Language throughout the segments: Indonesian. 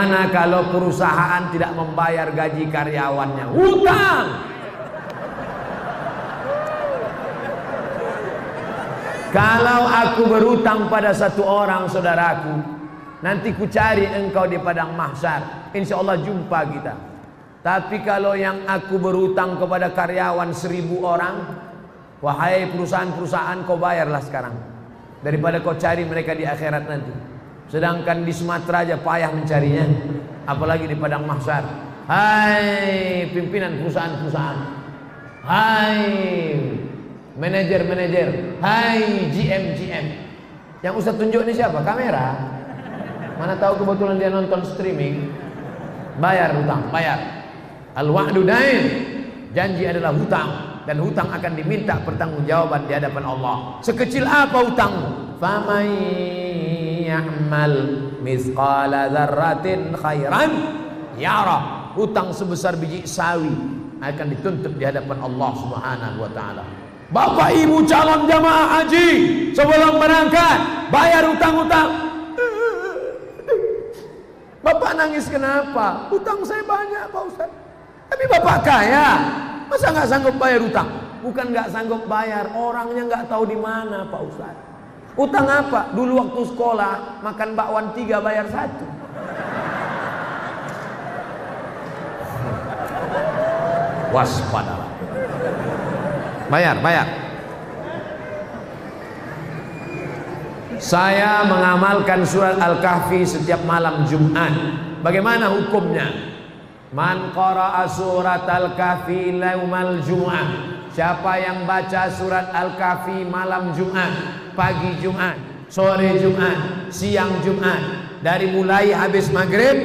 Bagaimana kalau perusahaan tidak membayar gaji karyawannya? Hutang. Kalau aku berhutang pada satu orang saudaraku, nanti ku cari engkau di padang mahsyar, insya Allah jumpa kita. Tapi kalau yang aku berhutang kepada karyawan 1000 orang, wahai perusahaan-perusahaan, kau bayarlah sekarang, daripada kau cari mereka di akhirat nanti. Sedangkan di Sumatera aja payah mencarinya, apalagi di padang mahsyar. Hai pimpinan perusahaan-perusahaan, hai manajer-manajer, hai GM. Yang Ustaz tunjuk ini siapa? Kamera. Mana tahu kebetulan dia nonton streaming. Bayar hutang, bayar. Al-wa'du dain, janji adalah hutang, dan hutang akan diminta pertanggungjawaban di hadapan Allah. Sekecil apa hutangmu? Faman ya'mal mithqala dzarratin khairan yara. Hutang sebesar biji sawi akan dituntut di hadapan Allah Subhanahu wa taala. Bapak ibu calon jamaah haji, sebelum berangkat bayar hutang-hutang. Bapak nangis kenapa? Hutang saya banyak Pak Ustaz. Tapi bapak kaya, masa nggak sanggup bayar hutang? Bukan nggak sanggup bayar, orangnya nggak tahu di mana Pak Ustaz. Hutang apa? Dulu waktu sekolah makan bakwan 3 bayar 1. Waspadalah. Bayar. Saya mengamalkan surat Al-Kahfi setiap malam Jumat. Bagaimana hukumnya? Man qara'a surat Al-Kahfi yaumal Jum'ah. Siapa yang baca surat Al-Kahfi malam Jumat, pagi Jumat, sore Jumat, siang Jumat, dari mulai habis maghrib,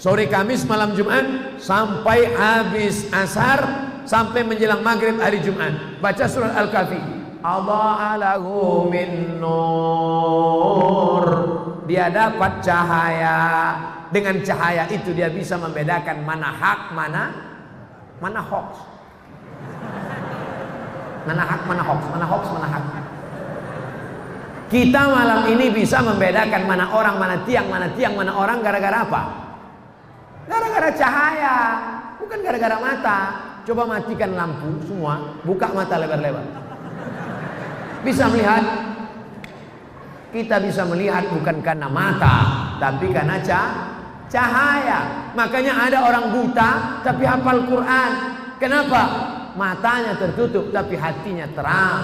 sore Kamis, malam Jumat, sampai habis asar, sampai menjelang maghrib hari Jumat, baca surat Al-Kahfi. Adha'alahu min nur. Dia dapat cahaya. Dengan cahaya itu dia bisa membedakan mana hak, mana hoax. Mana hak, mana hoax, mana hoax, mana hak. Kita malam ini bisa membedakan mana orang, mana tiang, mana orang gara-gara apa? Gara-gara cahaya, bukan gara-gara mata. Coba matikan lampu semua, buka mata lebar-lebar. Bisa melihat? Kita bisa melihat bukan karena mata, tapi karena cahaya. Makanya ada orang buta tapi hafal Quran. Kenapa? Matanya tertutup tapi hatinya terang.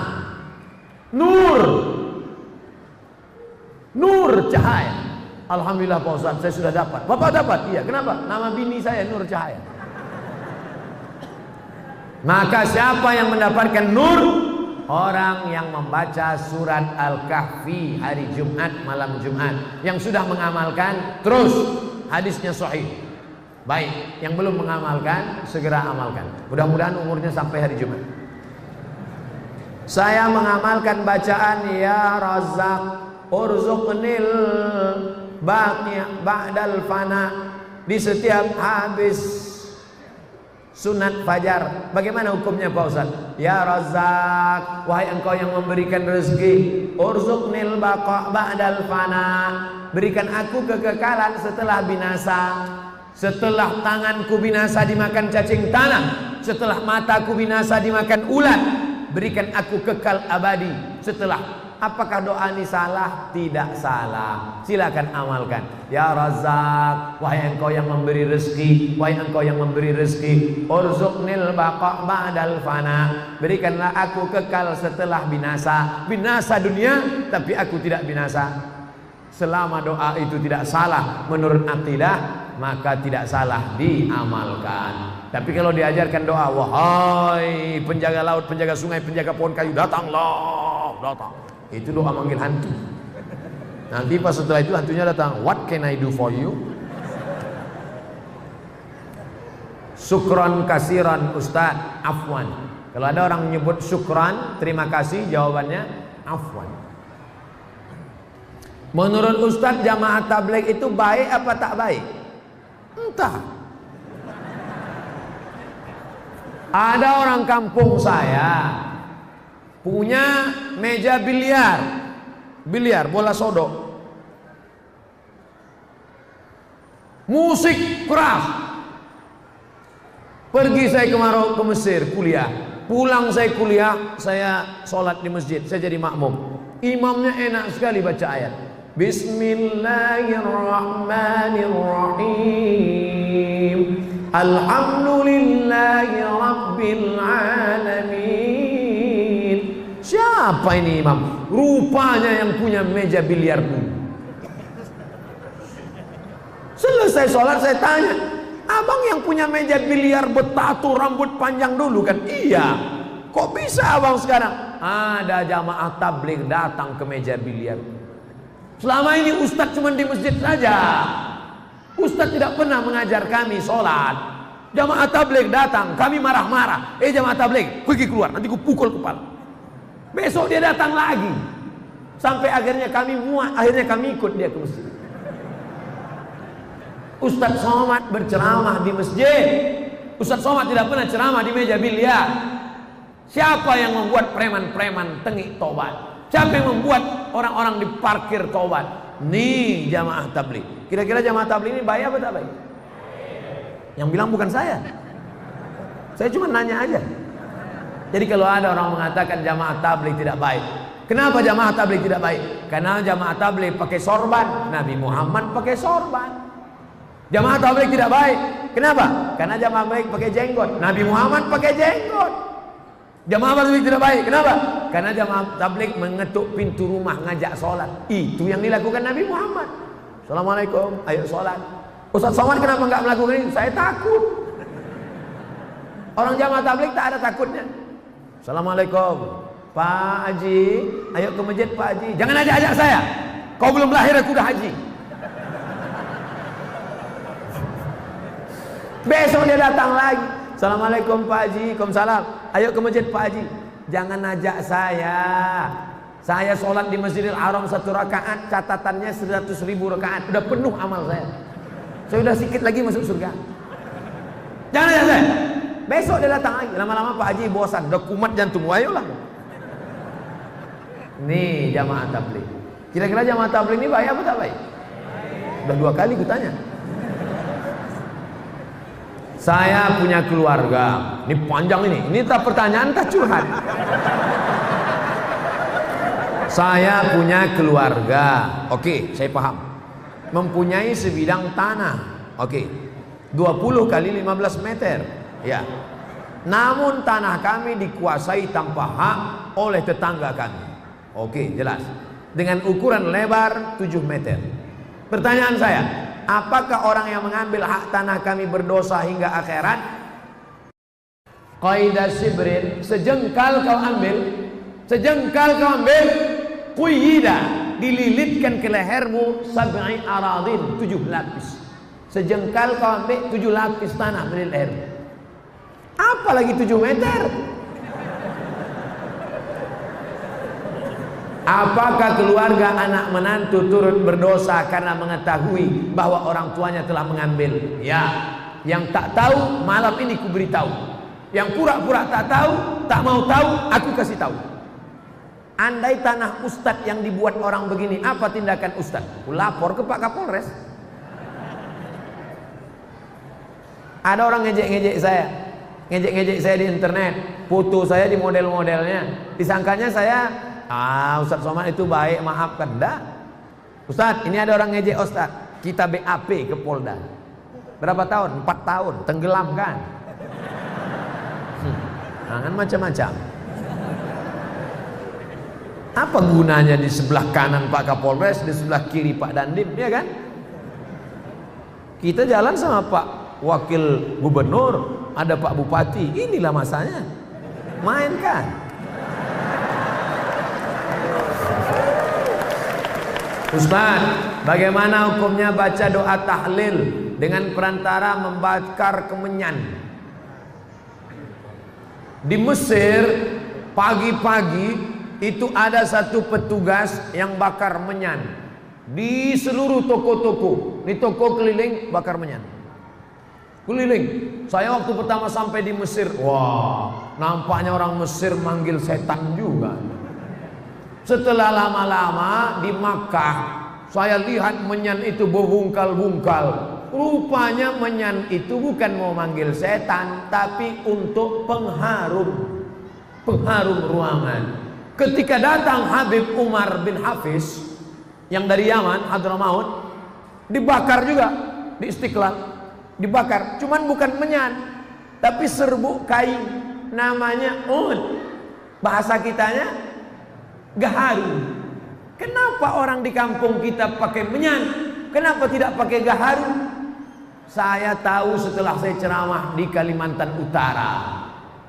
Nur cahaya. Alhamdulillah Pak Ustaz, saya sudah dapat. Bapak dapat? Iya. Kenapa? Nama bini saya Nur Cahaya. Maka siapa yang mendapatkan nur? Orang yang membaca surat Al-Kahfi hari Jumat, malam Jumat. Yang sudah mengamalkan, terus hadisnya sahih. Baik, yang belum mengamalkan, segera amalkan. Mudah-mudahan umurnya sampai hari Jumat. Saya mengamalkan bacaan Ya Razzaq urzuqnil ba'dal fana di setiap habis sunat fajar. Bagaimana hukumnya Pak Ustaz? Ya Razzaq, wahai engkau yang memberikan rezeki, urzuqnil baqa ba'dal fana, berikan aku kekekalan setelah binasa. Setelah tanganku binasa dimakan cacing tanah, setelah mataku binasa dimakan ulat, berikan aku kekal abadi. Setelah, apakah doa ini salah? Tidak salah. Silakan amalkan. Ya Razzaq, wahai engkau yang memberi rezeki, wahai engkau yang memberi rezeki, urzuqnil baqa ba'dal fana, berikanlah aku kekal setelah binasa. Binasa dunia tapi aku tidak binasa. Selama doa itu tidak salah menurut akidah, maka tidak salah diamalkan. Tapi kalau diajarkan doa, wahai penjaga laut, penjaga sungai, penjaga pohon kayu, datanglah, datang. Itu doa manggil hantu. Nanti pas setelah itu hantunya datang, what can I do for you? Syukran kasiran Ustaz, afwan. Kalau ada orang menyebut syukran, terima kasih, jawabannya afwan. Menurut Ustaz, jamaah tabligh itu baik apa tak baik? Entah. Ada orang kampung saya punya meja biliar bola sodok. musik keras. Pergi saya ke Mesir kuliah, pulang saya kuliah, saya sholat di masjid, saya jadi makmum. Imamnya enak sekali baca ayat. Bismillahirrahmanirrahim. Alhamdulillahi Rabbil Alamin. Siapa ini imam? Rupanya yang punya meja biliar dulu. Selesai sholat saya tanya, abang yang punya meja biliar bertatu rambut panjang dulu kan? Iya. Kok bisa abang sekarang? Ada jamaah tabligh datang ke meja biliar. Selama ini ustadz cuma di masjid saja. Ustadz tidak pernah mengajar kami sholat. Jamaah tabligh datang, kami marah-marah. Jamaah tabligh, pergi keluar, nanti ku pukul kepala. Besok dia datang lagi. Sampai akhirnya kami muak, akhirnya kami ikut dia ke masjid. Ustadz Somad berceramah di masjid. Ustadz Somad tidak pernah ceramah di meja biliar. Siapa yang membuat preman-preman tengik tobat? Siapa yang membuat orang-orang di parkir tobat? Nih jamaah tabligh. Kira-kira jamaah tabligh ini baik apa tak baik? Yang bilang bukan saya. Saya cuma nanya aja. Jadi kalau ada orang mengatakan jamaah tabligh tidak baik, kenapa jamaah tabligh tidak baik? Karena jamaah tabligh pakai sorban, Nabi Muhammad pakai sorban. Jamaah tabligh tidak baik. Kenapa? Karena jamaah tabligh pakai jenggot, Nabi Muhammad pakai jenggot. Jamaah tabligh tidak baik. Kenapa? Karena jamaah tabligh mengetuk pintu rumah ngajak sholat. Itu yang dilakukan Nabi Muhammad. Assalamualaikum, ayo sholat. Ustaz Somad kenapa enggak melakukan ini? Saya takut. Orang jamaah tabligh tak ada takutnya. Assalamualaikum, Pak Haji, ayo ke masjid Pak Haji. Jangan ajak-ajak saya. Kau belum lahir aku udah haji. Besok dia datang lagi. Assalamualaikum Pak Haji. Waalaikumsalam. Ayo ke masjid Pak Haji. Jangan ajak saya. Saya sholat di Masjidil Haram 1 rakaat, catatannya 100.000 rakaat. Udah penuh amal saya. Saya udah sedikit lagi masuk surga. Jangan ajak saya. Besok dia datang lagi. Lama-lama Pak Haji bosan, udah kumat jantung. Ayolah. Nih jamaah tabligh. Kira-kira jamaah tabligh ini baik apa tak baik? Udah 2 kali kutanya. Saya punya keluarga. Ini panjang ini. Ini tak pertanyaan tak curhat. Saya punya keluarga. Oke, saya paham. Mempunyai sebidang tanah. Oke. 20 kali 15 meter. Ya. Namun tanah kami dikuasai tanpa hak oleh tetangga kami. Oke, jelas. Dengan ukuran lebar 7 meter. Pertanyaan saya, apakah orang yang mengambil hak tanah kami berdosa hingga akhirat? Qaidah sibrin, sejengkal kau ambil, quyida, dililitkan ke lehermu sab'i aradin, 7 lapis. Sejengkal kau ambil 7 lapis tanah dari leher. Apalagi 7 meter? Apakah keluarga anak menantu turut berdosa karena mengetahui bahwa orang tuanya telah mengambil? Ya, yang tak tahu malam ini ku beritahu. Yang pura-pura tak tahu, tak mau tahu, aku kasih tahu. Andai tanah ustadz yang dibuat orang begini, apa tindakan ustadz? Ku lapor ke Pak Kapolres. Ada orang ngejek-ngejek saya di internet, foto saya di model-modelnya. Disangkanya saya Ustadz Somad itu baik, maafkan. Enggak. Ustadz, ini ada orang ngejek Ustadz. Kita BAP ke Polda. Berapa tahun? 4 tahun. Tenggelam kan? Jangan macam-macam. Apa gunanya di sebelah kanan Pak Kapolres, di sebelah kiri Pak Dandim, ya kan? Kita jalan sama Pak Wakil Gubernur, ada Pak Bupati. Inilah masanya. Main kan? Ustaz, bagaimana hukumnya baca doa tahlil dengan perantara membakar kemenyan? Di Mesir pagi-pagi itu ada satu petugas yang bakar menyan di seluruh toko-toko. Di toko keliling bakar menyan. Keliling. Saya waktu pertama sampai di Mesir, wah, nampaknya orang Mesir manggil setan juga. Setelah lama-lama di Makkah, saya lihat menyan itu berbungkal-bungkal. Rupanya menyan itu bukan mau manggil setan, tapi untuk pengharum ruangan. Ketika datang Habib Umar bin Hafiz yang dari Yaman, Hadramaut, dibakar juga di Istiqlal, dibakar. Cuman bukan menyan, tapi serbuk kain, namanya ud. Bahasa kitanya gaharu. Kenapa orang di kampung kita pakai menyan? Kenapa tidak pakai gaharu? Saya tahu setelah saya ceramah di Kalimantan Utara.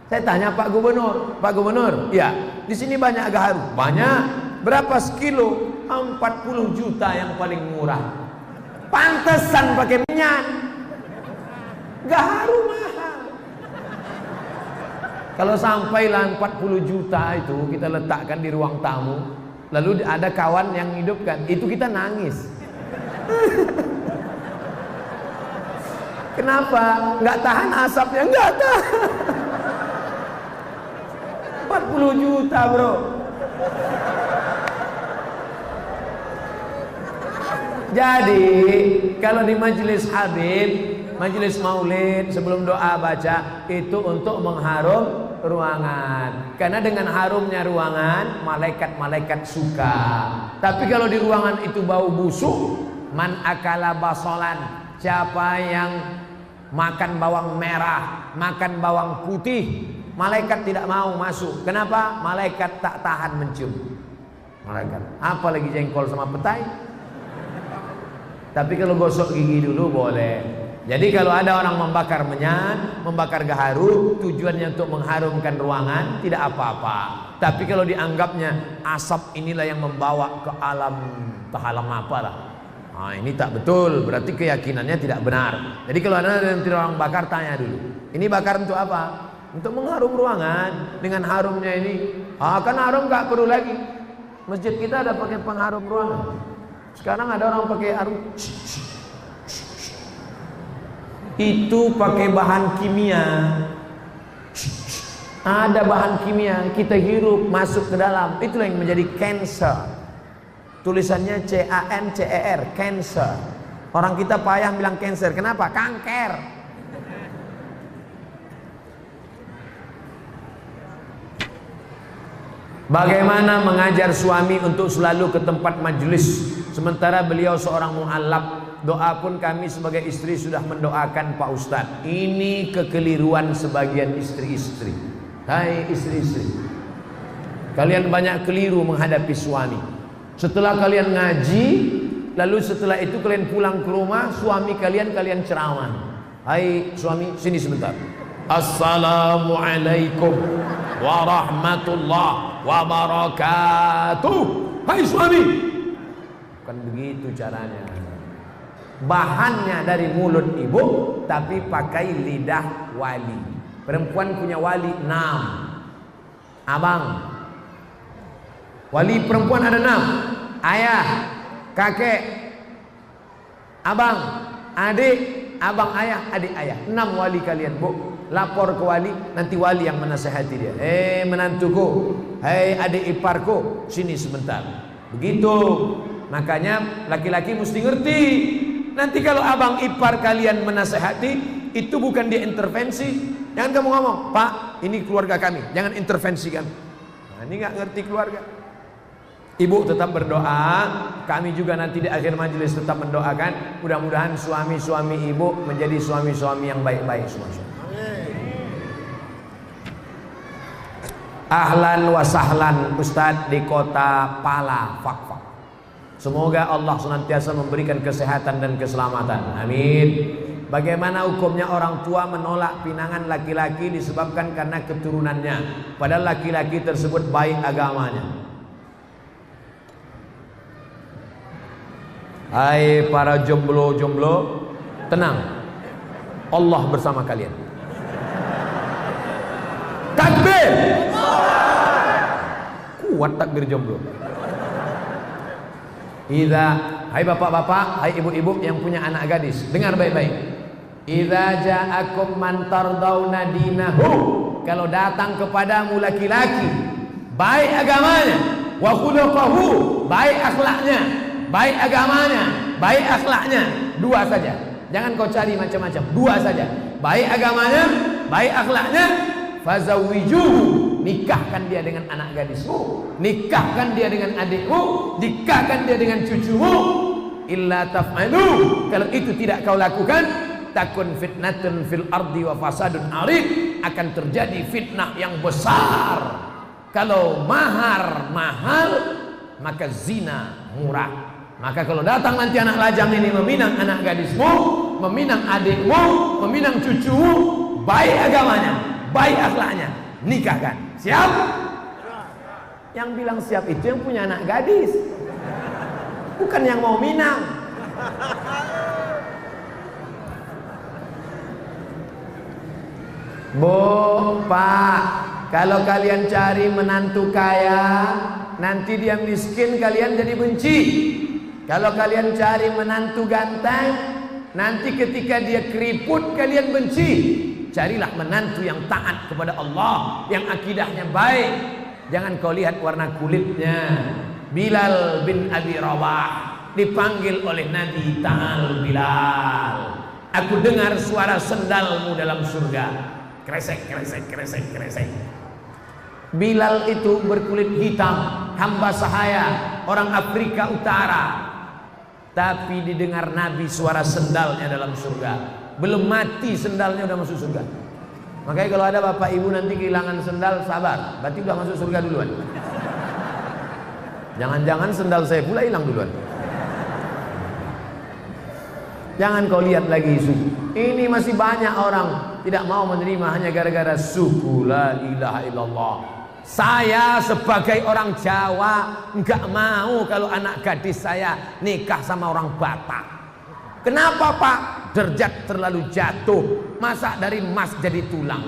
Saya tanya Pak Gubernur, Pak Gubernur, ya, di sini banyak gaharu. Banyak. Berapa sekilo? 40 juta yang paling murah. Pantesan pakai menyan. Gaharu mahal. Kalau sampailah 40 juta itu kita letakkan di ruang tamu, lalu ada kawan yang hidupkan, itu kita nangis. Kenapa? Nggak tahan asapnya, nggak tahan. 40 juta bro. Jadi kalau di majelis Habib, majelis maulid, sebelum doa baca, itu untuk mengharum ruangan. Karena dengan harumnya ruangan, malaikat-malaikat suka. Tapi kalau di ruangan itu bau busuk, man akala basolan, siapa yang makan bawang merah, makan bawang putih, malaikat tidak mau masuk. Kenapa? Malaikat tak tahan mencium. Malaikat, apalagi jengkol sama petai. Tapi kalau gosok gigi dulu boleh. Jadi kalau ada orang membakar menyan, membakar gaharu, tujuannya untuk mengharumkan ruangan, tidak apa-apa. Tapi kalau dianggapnya asap inilah yang membawa ke alam, tak alam apalah. Nah, ini tak betul, berarti keyakinannya tidak benar. Jadi kalau ada yang tidak orang bakar, tanya dulu. Ini bakar untuk apa? Untuk mengharum ruangan. Dengan harumnya ini, kan harum gak perlu lagi. Masjid kita ada pakai pengharum ruangan. Sekarang ada orang pakai harum. Itu pakai bahan kimia. Ada bahan kimia, kita hirup masuk ke dalam, itulah yang menjadi cancer. Tulisannya CANCER, cancer. Orang kita payah bilang cancer, kenapa? Kanker. Bagaimana mengajar suami untuk selalu ke tempat majelis, sementara beliau seorang mu'allab. Doa pun kami sebagai istri sudah mendoakan Pak Ustadz. Ini kekeliruan sebagian istri-istri. Hai istri-istri, kalian banyak keliru menghadapi suami. Setelah kalian ngaji, lalu setelah itu kalian pulang ke rumah, suami kalian ceramah. Hai suami, sini sebentar. Assalamualaikum warahmatullahi wabarakatuh. Hai suami. Bukan begitu caranya. Bahannya dari mulut ibu, tapi pakai lidah wali. Perempuan punya wali 6. Abang. Wali perempuan ada 6. Ayah, kakek, abang, adik, abang ayah, adik ayah. 6 wali kalian, bu. Lapor ke wali, nanti wali yang menasihati dia. Menantuku, hei adik iparku, sini sebentar. Begitu. Makanya laki-laki mesti ngerti. Nanti kalau abang ipar kalian menasehati, itu bukan dia intervensi. Jangan kamu ngomong, Pak, ini keluarga kami, jangan intervensi kami. Nah, ini nggak ngerti keluarga. Ibu tetap berdoa, kami juga nanti di akhir majelis tetap mendoakan. Mudah-mudahan suami-suami ibu menjadi suami-suami yang baik-baik semua. Ahlan wa sahlan Ustadz di kota Pala, Fakfak. Semoga Allah senantiasa memberikan kesehatan dan keselamatan. Amin. Bagaimana hukumnya orang tua menolak pinangan laki-laki disebabkan karena keturunannya, padahal laki-laki tersebut baik agamanya? Hai para jomblo-jomblo, tenang, Allah bersama kalian. Takbir. Kuat takbir jomblo. Hai bapak-bapak, hai ibu-ibu yang punya anak gadis, dengar baik-baik. Idza ja'akum man tardawna dinahu, kalau datang kepadamu laki-laki baik agamanya, wa khuluquhu, baik akhlaknya, baik agamanya, baik akhlaknya, 2 saja. Jangan kau cari macam-macam. Dua saja. Baik agamanya, baik akhlaknya. Fazawwijuhu, nikahkan dia dengan anak gadismu, nikahkan dia dengan adikmu, nikahkan dia dengan cucumu. Illa taf'alu, kalau itu tidak kau lakukan, takun fitnatun fil ardi wa fasadun arid, akan terjadi fitnah yang besar. Kalau mahar mahal, maka zina murah. Maka kalau datang nanti anak lajang ini meminang anak gadismu, meminang adikmu, meminang cucumu, baik agamanya, baik akhlaknya, nikahkan. Siap? Yang bilang siap itu yang punya anak gadis, bukan yang mau minang. Bu, Pak, kalau kalian cari menantu kaya, nanti dia miskin, kalian jadi benci. Kalau kalian cari menantu ganteng, nanti ketika dia keriput, kalian benci. Carilah menantu yang taat kepada Allah, yang akidahnya baik. Jangan kau lihat warna kulitnya. Bilal bin Abi Rabah dipanggil oleh Nabi, "Ta'al Bilal, aku dengar suara sendalmu dalam surga." Kresek, kresek, kresek, kresek. Bilal itu berkulit hitam, hamba sahaya, orang Afrika Utara. Tapi didengar Nabi suara sendalnya dalam surga. Belum mati sendalnya udah masuk surga. Makanya kalau ada bapak ibu nanti kehilangan sendal, sabar, berarti udah masuk surga duluan. Jangan-jangan sendal saya pula hilang duluan. Jangan kau lihat lagi isu. Ini masih banyak orang tidak mau menerima hanya gara-gara suku la ilaha illallah. Saya sebagai orang Jawa enggak mau kalau anak gadis saya nikah sama orang Batak. Kenapa, Pak? Derajat terlalu jatuh. Masa dari emas jadi tulang?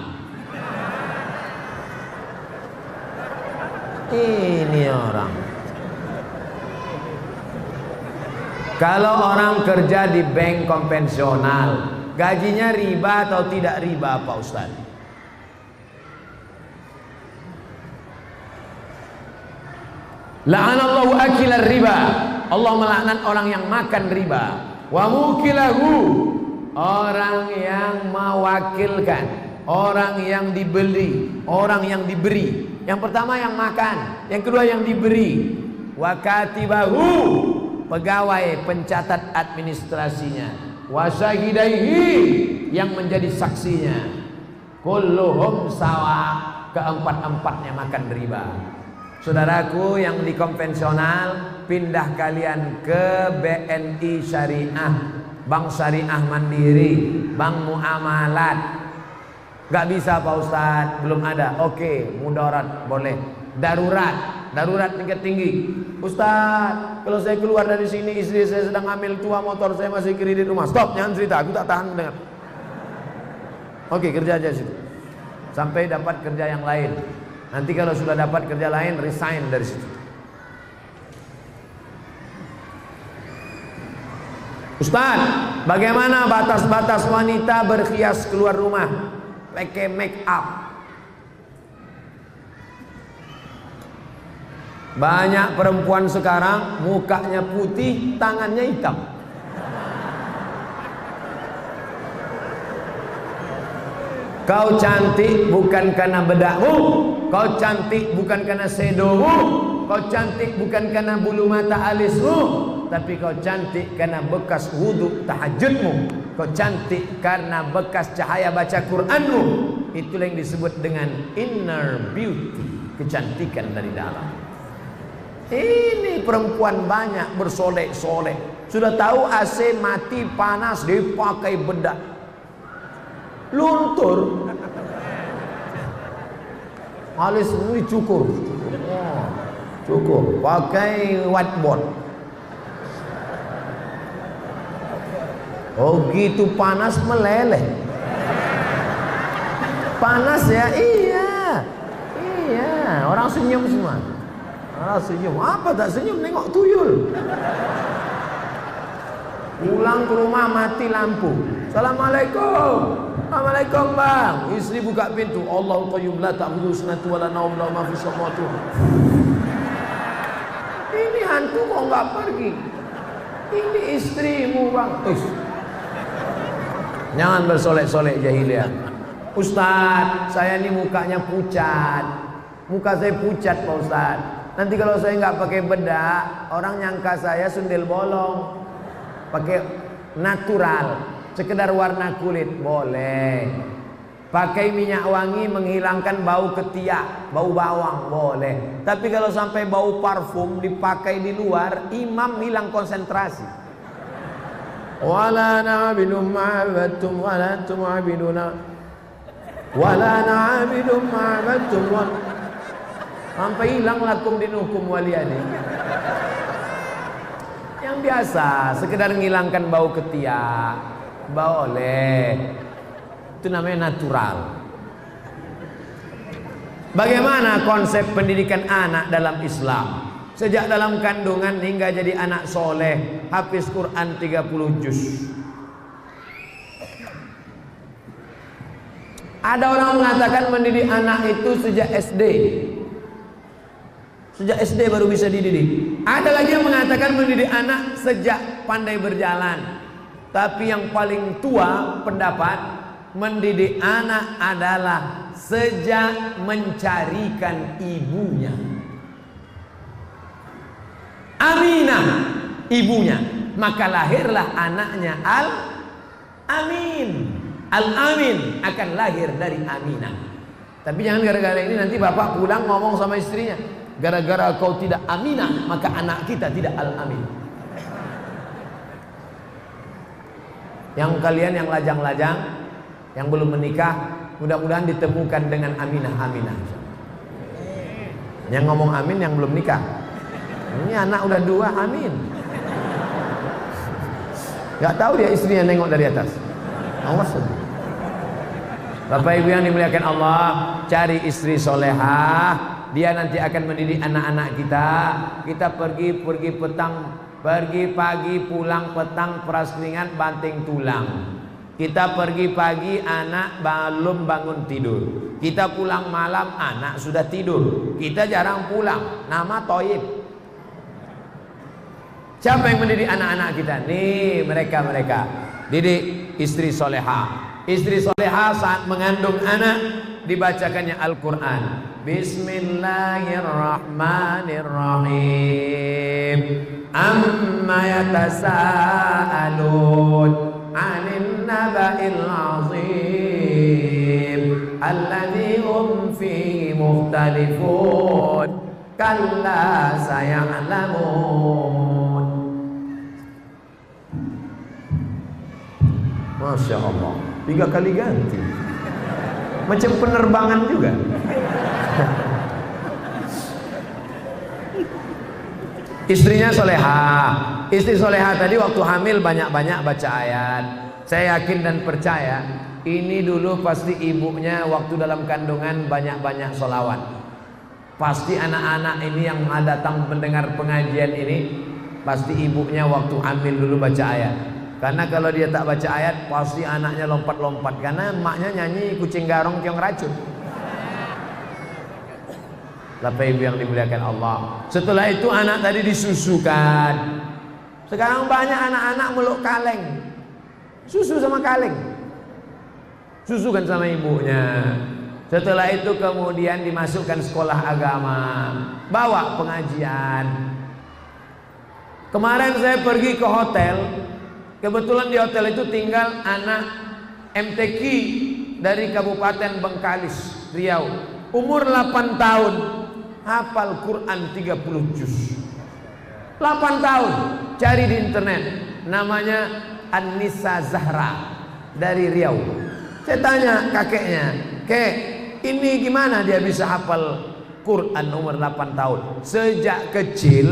Ini orang. Kalau orang kerja di bank konvensional, gajinya riba atau tidak riba, Pak Ustaz? La'anallahu akilar riba. Allah melaknat orang yang makan riba. Wa mukilahu, orang yang mewakilkan, orang yang dibeli, orang yang diberi. Yang pertama yang makan, yang kedua yang diberi. Wa katibahu, pegawai pencatat administrasinya. Wa syahidaihi, yang menjadi saksinya. Kulluhum sawa, keempat-empatnya makan riba. Saudaraku yang di konvensional, pindah kalian ke BNI Syariah, Bank Syariah Mandiri, Bank Muamalat. Gak bisa Pak Ustadz, belum ada. Oke, mudarat boleh. Darurat tingkat tinggi. Ustadz, kalau saya keluar dari sini, istri saya sedang hamil tua, motor saya masih kredit rumah. Stop, jangan cerita, aku tak tahan mendengar. Oke, kerja aja situ sampai dapat kerja yang lain. Nanti kalau sudah dapat kerja lain, resign dari situ. Ustaz, bagaimana batas-batas wanita berhias keluar rumah, pakai make up? Banyak perempuan sekarang mukanya putih, tangannya hitam. Kau cantik bukan karena bedakmu, kau cantik bukan karena sedomu, kau cantik bukan karena bulu mata alismu, tapi kau cantik karena bekas wudhu tahajudmu, kau cantik karena bekas cahaya baca Quranmu. Itulah yang disebut dengan inner beauty, kecantikan dari dalam. Ini perempuan banyak bersolek-solek. Sudah tahu AC mati panas dipakai bedak, luntur, alis ini cukur, pakai whiteboard. Oh gitu panas meleleh. Panas ya, iya, orang senyum semua. Orang senyum, apa tak senyum, nengok tuyul. Pulang ke rumah mati lampu. Assalamualaikum. Assalamualaikum bang. Istri buka pintu. Allahu qayyum la ta'khudhuhu sinatun wa la nawm lahu ma fis samawati. Ini hantu kok enggak pergi? Ini istrimu bang. Jangan bersolek-solek jahiliyah. Ustaz, saya ini mukanya pucat. Muka saya pucat Pak Ustaz. Nanti kalau saya nggak pakai bedak, orang nyangka saya sundel bolong. Pakai natural, sekedar warna kulit boleh. Pakai minyak wangi menghilangkan bau ketiak, bau bawang boleh. Tapi kalau sampai bau parfum dipakai di luar, imam hilang konsentrasi. Wala na'budu ma'abattum wala tu'abiduna wala na'budu ma'abattum sampai hilang lakum dinukum waliyani. Yang biasa sekedar menghilangkan bau ketiak boleh. Itu namanya natural. Bagaimana konsep pendidikan anak dalam Islam? Sejak dalam kandungan hingga jadi anak soleh, hafiz Quran 30 juz. Ada orang mengatakan mendidik anak itu sejak SD. Sejak SD baru bisa dididik. Ada lagi yang mengatakan mendidik anak sejak pandai berjalan. Tapi yang paling tua pendapat mendidik anak adalah sejak mencarikan ibunya. Aminah ibunya, maka lahirlah anaknya Al-Amin. Al-Amin akan lahir dari Aminah. Tapi jangan gara-gara ini nanti bapak pulang ngomong sama istrinya, gara-gara kau tidak Aminah maka anak kita tidak Al-Amin. Yang kalian yang lajang-lajang, yang belum menikah, mudah-mudahan ditemukan dengan Aminah. Yang ngomong amin yang belum nikah. Ini anak udah 2, amin. Gak tahu dia istrinya nengok dari atas. Awas. Bapak Ibu yang dimuliakan Allah, cari istri solehah. Dia nanti akan mendidik anak-anak kita. Kita pergi petang, pergi pagi, pulang petang, peras keringat, banting tulang. Kita pergi pagi, anak belum bangun tidur. Kita pulang malam, anak sudah tidur. Kita jarang pulang. Nama Toib. Siapa yang mendidik anak-anak kita? Nih mereka. Didik istri soleha. Istri soleha saat mengandung anak dibacakannya Al-Quran. Bismillahirrahmanirrahim. Amma yatasa'alun 'anil naba'il 'azim alladzi hum fihi mukhtalifun kalla saya'lamun. Masya Allah, 3 kali ganti. Macam penerbangan juga. Istrinya soleha. Istri soleha tadi waktu hamil banyak-banyak baca ayat. Saya yakin dan percaya ini dulu pasti ibunya waktu dalam kandungan banyak-banyak sholawat. Pasti anak-anak ini yang datang mendengar pengajian ini pasti ibunya waktu hamil dulu baca ayat. Karena kalau dia tak baca ayat pasti anaknya lompat-lompat. Karena emaknya nyanyi kucing garong tiong racun. Bapak Ibu yang dimuliakan Allah. Setelah itu anak tadi disusukan. Sekarang banyak anak-anak meluk kaleng. Susu sama kaleng. Susukan sama ibunya. Setelah itu kemudian dimasukkan sekolah agama. Bawa pengajian. Kemarin saya pergi ke hotel. Kebetulan di hotel itu tinggal anak MTQ dari Kabupaten Bengkalis, Riau. Umur 8 tahun, hafal Quran 30 juz. 8 tahun, cari di internet. Namanya An-Nisa Zahra dari Riau. Saya tanya kakeknya, "Kek, ini gimana dia bisa hafal Quran umur 8 tahun?" Sejak kecil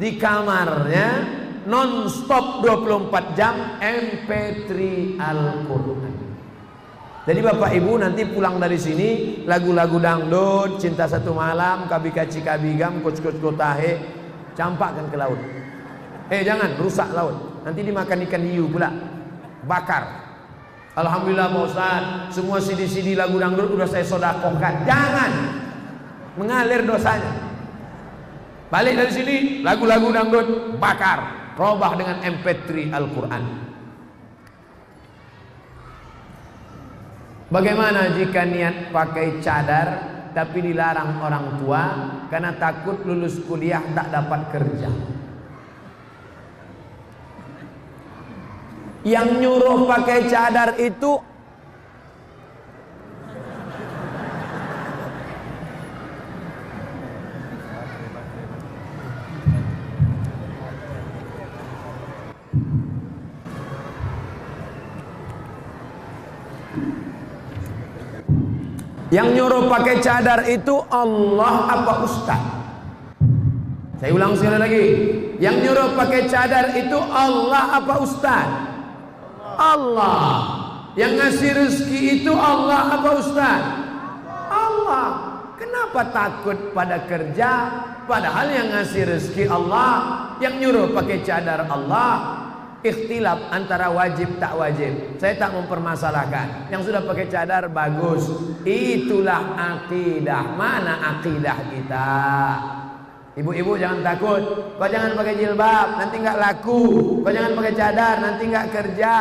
di kamarnya non-stop 24 jam MP3 Al-Quran. Jadi Bapak Ibu nanti pulang dari sini lagu-lagu dangdut, Cinta Satu Malam, Kabikaci Kabigam, Coach Kotahe, campakkan ke laut. Jangan rusak laut. Nanti dimakan ikan hiu pula. Bakar. Alhamdulillah Pak Ustaz, semua CD-CD lagu dangdut udah saya sodakohkan. Jangan. Mengalir dosanya. Balik dari sini lagu-lagu dangdut bakar. Robah dengan MP3 Al-Quran. Bagaimana jika niat pakai cadar tapi dilarang orang tua karena takut lulus kuliah tak dapat kerja? Yang nyuruh pakai cadar itu Allah apa ustaz? Saya ulang sekali lagi. Yang nyuruh pakai cadar itu Allah apa ustaz? Allah. Yang ngasih rezeki itu Allah apa ustaz? Allah. Kenapa takut pada kerja padahal yang ngasih rezeki Allah, yang nyuruh pakai cadar Allah? Ikhtilaf antara wajib tak wajib. Saya tak mempermasalahkan. Yang sudah pakai cadar bagus. Itulah akidah. Mana akidah kita? Ibu-ibu jangan takut. Kau jangan pakai jilbab, nanti nggak laku. Kau jangan pakai cadar, nanti nggak kerja.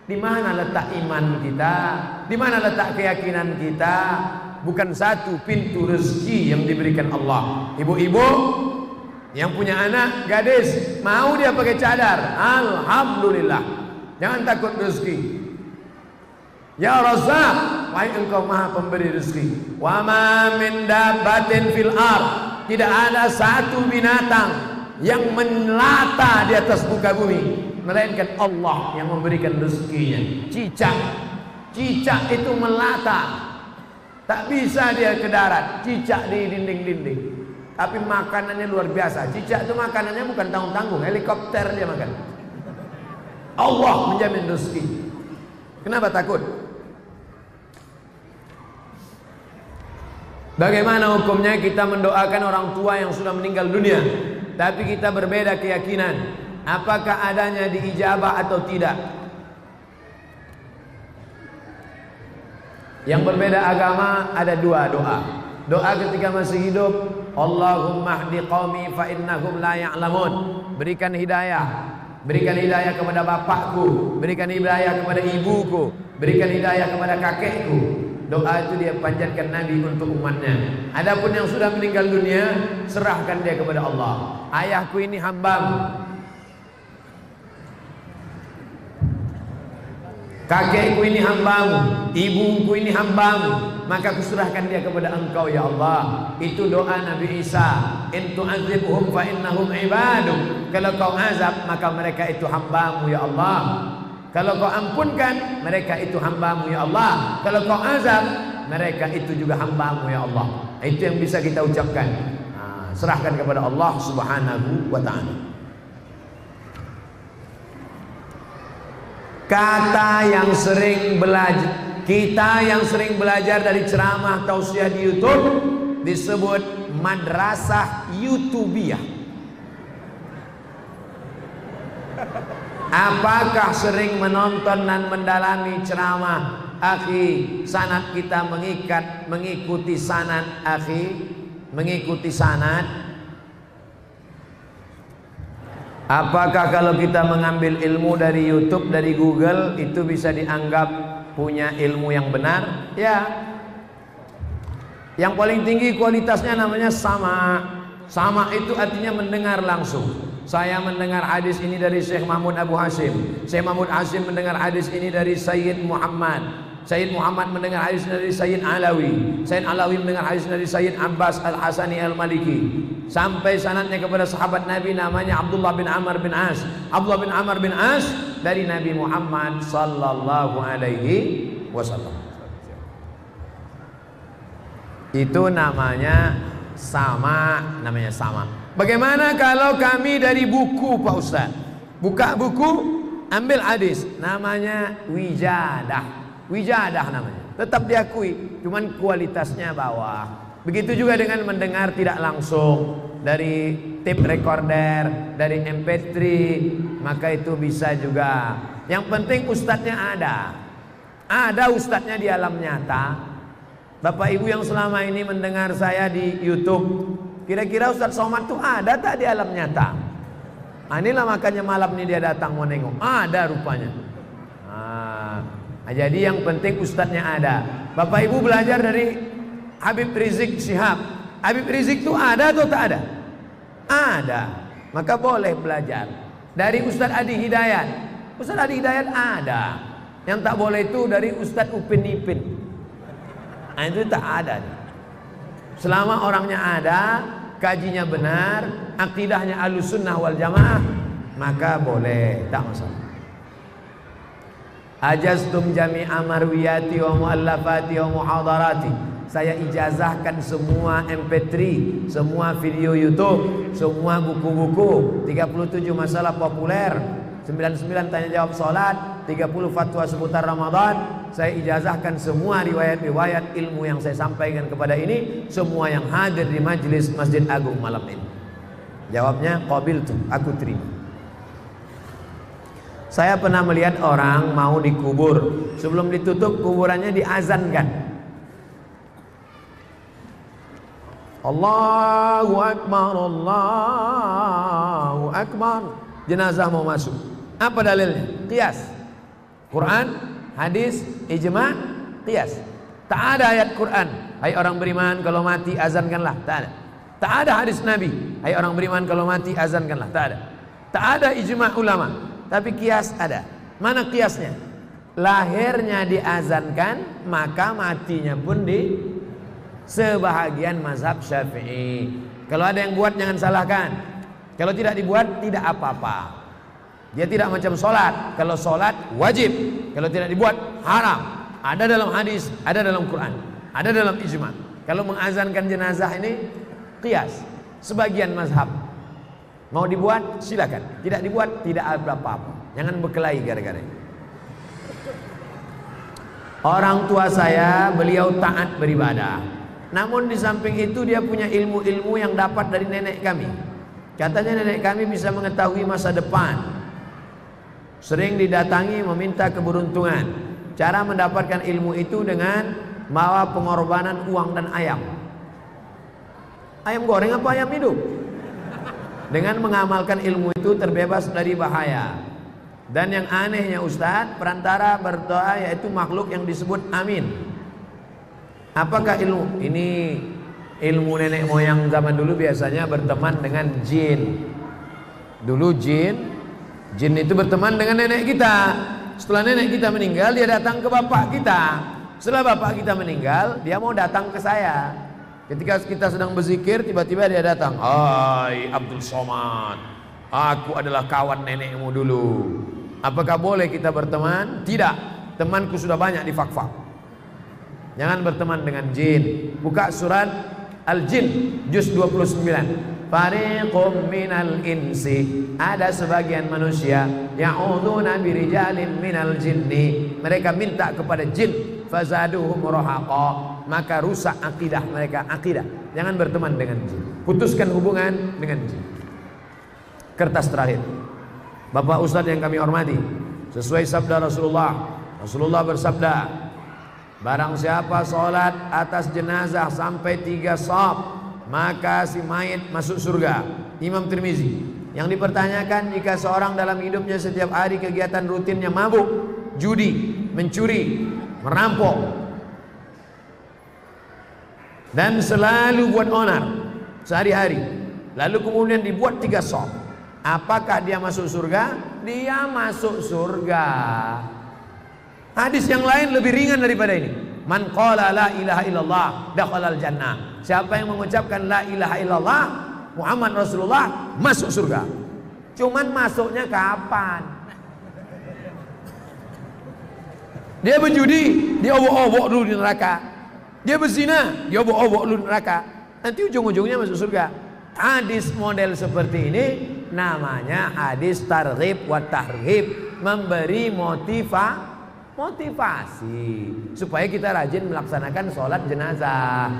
Di mana letak iman kita? Di mana letak keyakinan kita? Bukan satu pintu rezeki yang diberikan Allah. Ibu-ibu yang punya anak gadis, mau dia pakai cadar, alhamdulillah. Jangan takut rezeki. Ya Razzaq, wahai engkau maha pemberi rezeki. Wa ma min dabbatin fil ard, tidak ada satu binatang yang melata di atas muka bumi melainkan Allah yang memberikan rezekinya. Cicak itu melata, tak bisa dia ke darat. Cicak di dinding-dinding, tapi makanannya luar biasa. Cicak itu makanannya bukan tanggung-tanggung, helikopter dia makan. Allah menjamin rezeki. Kenapa takut? Bagaimana hukumnya kita mendoakan orang tua yang sudah meninggal dunia, tapi kita berbeda keyakinan? Apakah adanya diijabah atau tidak? Yang berbeda agama ada dua doa. Doa ketika masih hidup, Allahumma hdi qaumi fa innahum la ya'lamun. Berikan hidayah. Berikan hidayah kepada bapakku, berikan hidayah kepada ibuku, berikan hidayah kepada kakekku. Doa itu dia panjatkan Nabi untuk umatnya. Adapun yang sudah meninggal dunia, serahkan dia kepada Allah. Ayahku ini hambamu, kakekku ini hambamu, ibuku ini hambamu, maka kuserahkan dia kepada engkau ya Allah. Itu doa Nabi Isa. In tu'adzibhum fa innahum ibaduk. Kalau kau azab maka mereka itu hambamu ya Allah. Kalau kau ampunkan mereka itu hambamu ya Allah. Kalau kau azab mereka itu juga hambamu ya Allah. Itu yang bisa kita ucapkan. Serahkan kepada Allah Subhanahu wa ta'ala. Kata yang sering belajar, kita yang sering belajar dari ceramah tausiah di YouTube disebut madrasah YouTubiah. Apakah sering menonton dan mendalami ceramah akhi? Sanad kita mengikuti sanad akhi, mengikuti sanad. Apakah kalau kita mengambil ilmu dari YouTube, dari Google, itu bisa dianggap punya ilmu yang benar? Ya. Yang paling tinggi kualitasnya namanya sama. Sama itu artinya mendengar langsung. Saya mendengar hadis ini dari Syekh Mahmud Abu Hashim. Syekh Mahmud Hashim mendengar hadis ini dari Sayyid Muhammad. Sayyid Muhammad mendengar hadis dari Sayyid Alawi. Sayyid Alawi mendengar hadis dari Sayyid Abbas Al-Hasani Al-Maliki. Sampai sanadnya kepada sahabat Nabi namanya Abdullah bin Amr bin As. Abdullah bin Amr bin As dari Nabi Muhammad sallallahu alaihi wasallam. Itu namanya sama, namanya sama. Bagaimana kalau kami dari buku Pak Ustaz? Buka buku, ambil hadis, namanya wijadah. Wijadah namanya. Tetap diakui, cuman kualitasnya bawah. Begitu juga dengan mendengar tidak langsung dari tape recorder, dari MP3, maka itu bisa juga. Yang penting ustadznya ada. Ada ustadznya di alam nyata. Bapak Ibu yang selama ini mendengar saya di YouTube, kira-kira Ustadz Somad itu ada tak di alam nyata? Inilah makanya malam ini dia datang mau nengok. Ada rupanya. Nah, jadi yang penting ustadznya ada. Bapak Ibu belajar dari Habib Rizik Syihab. Habib Rizik itu ada atau tak ada? Ada. Maka boleh belajar. Dari Ustadz Adi Hidayat. Ustadz Adi Hidayat ada. Yang tak boleh itu dari Ustadz Upin Ipin. Nah, itu tak ada. Selama orangnya ada, kajinya benar, akidahnya Ahlussunnah wal Jamaah, maka boleh, tak masalah. Ajaztum jami'a marwiyati wa muallafati wa muhadarati. Saya ijazahkan semua MP3, semua video YouTube, semua buku-buku, 37 masalah populer, 99 tanya jawab salat, 30 fatwa seputar Ramadan. Saya ijazahkan semua riwayat-riwayat ilmu yang saya sampaikan kepada ini, semua yang hadir di majelis Masjid Agung malam ini. Jawabnya qabiltu, aku terima. Saya pernah melihat orang mau dikubur, sebelum ditutup kuburannya diazankan. Allahu Akbar, Allahu Akbar. Jenazah mau masuk. Apa dalilnya? Qiyas. Quran, hadis, ijma', qiyas. Tak ada ayat Quran, hai orang beriman kalau mati azankanlah. Tak ada. Tak ada hadis Nabi, hai orang beriman kalau mati azankanlah. Tak ada. Tak ada ijma' ulama. Tapi qiyas ada. Mana qiyasnya? Lahirnya diazankan, maka matinya pun di sebahagian mazhab Syafi'i. Kalau ada yang buat jangan salahkan. Kalau tidak dibuat tidak apa-apa. Dia tidak macam sholat. Kalau sholat wajib, kalau tidak dibuat haram. Ada dalam hadis, ada dalam Quran, ada dalam ijma'. Kalau mengazankan jenazah ini qiyas. Sebagian mazhab mau dibuat silakan, tidak dibuat tidak ada apa-apa. Jangan berkelahi gara-gara ini. Orang tua saya beliau taat beribadah, namun di samping itu dia punya ilmu-ilmu yang dapat dari nenek kami. Katanya nenek kami bisa mengetahui masa depan. Sering didatangi meminta keberuntungan. Cara mendapatkan ilmu itu dengan bawa pengorbanan uang dan ayam. Ayam goreng apa ayam hidup? Dengan mengamalkan ilmu itu terbebas dari bahaya. Dan yang anehnya Ustadz, perantara berdoa yaitu makhluk yang disebut amin. Apakah ilmu? Ini ilmu nenek moyang zaman dulu biasanya berteman dengan jin. Dulu jin itu berteman dengan nenek kita. Setelah nenek kita meninggal, dia datang ke bapak kita. Setelah bapak kita meninggal, dia mau datang ke saya. Ketika kita sedang berzikir, tiba-tiba dia datang. Hai Abdul Somad, aku adalah kawan nenekmu dulu. Apakah boleh kita berteman? Tidak. Temanku sudah banyak di fak-fak. Jangan berteman dengan jin. Buka surat Al-Jin juz 29. Fariqum minal insi, ada sebagian manusia ya'uduna birijalin minal jinni, mereka minta kepada jin, fazaduhum rahaqa, maka rusak akidah mereka. Akidah, jangan berteman dengan jin, putuskan hubungan dengan jin. Kertas terakhir, Bapak Ustadz yang kami hormati, sesuai sabda Rasulullah bersabda, barang siapa sholat atas jenazah sampai 3 shaf, maka si mayit masuk surga. Imam Tirmizi. Yang dipertanyakan, jika seorang dalam hidupnya setiap hari kegiatan rutinnya mabuk, judi, mencuri, merampok, dan selalu buat onar sehari-hari, lalu kemudian dibuat 3 shaf, apakah dia masuk surga? Dia masuk surga. Hadis yang lain lebih ringan daripada ini. Man qala la ilaha illallah dakhalal jannah. Siapa yang mengucapkan la ilaha illallah Muhammad Rasulullah masuk surga. Cuman masuknya kapan? Dia berjudi, dia obok-obok dulu di neraka. Dia berzina, dia obok-obok dulu di neraka. Nanti ujung-ujungnya masuk surga. Hadis model seperti ini namanya hadis targhib wa tarhib, memberi motivasi supaya kita rajin melaksanakan sholat jenazah,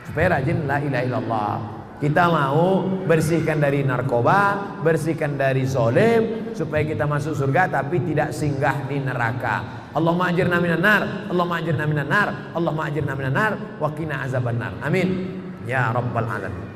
supaya rajin la ilaha illallah. Kita mau bersihkan dari narkoba, bersihkan dari zalim, supaya kita masuk surga tapi tidak singgah di neraka. Allahumma ajirna minan nar, Allahumma ajirna minan nar, Allahumma ajirna minan nar, wa qina azabannar. Amin ya rabbal alamin.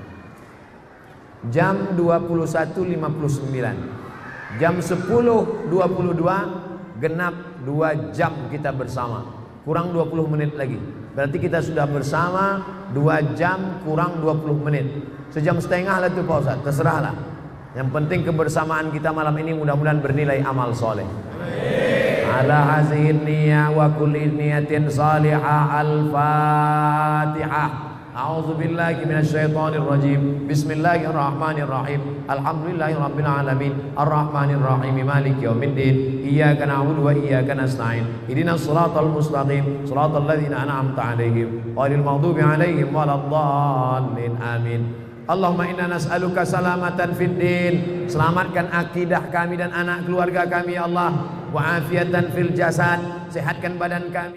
Jam 21.59, jam 10.22 genap 2 jam kita bersama, kurang 20 menit lagi. Berarti kita sudah bersama 2 jam kurang 20 menit. Sejam setengah lah itu Pak Ustaz, terserahlah. Yang penting kebersamaan kita malam ini mudah-mudahan bernilai amal soleh. Ala hazihin niyah wa kulli niyatin salihah. Al-Fatihah. A'udzu billahi minasyaitonir rajim. Bismillahirrahmanirrahim. Alhamdulillahirabbil alamin. Arrahmanir rahim. Maliki yaumiddin. Iyyaka na'budu wa iyyaka nasta'in. Ihdinas shiratal mustaqim. Shiratal ladzina an'amta 'alaihim ghairil maghdubi 'alaihim waladdallin. Amin. Allahumma inna nas'aluka salamatan fid din. Selamatkan akidah kami dan anak keluarga kami ya Allah. Wa afiatan fil jasad. Sehatkan badan kami.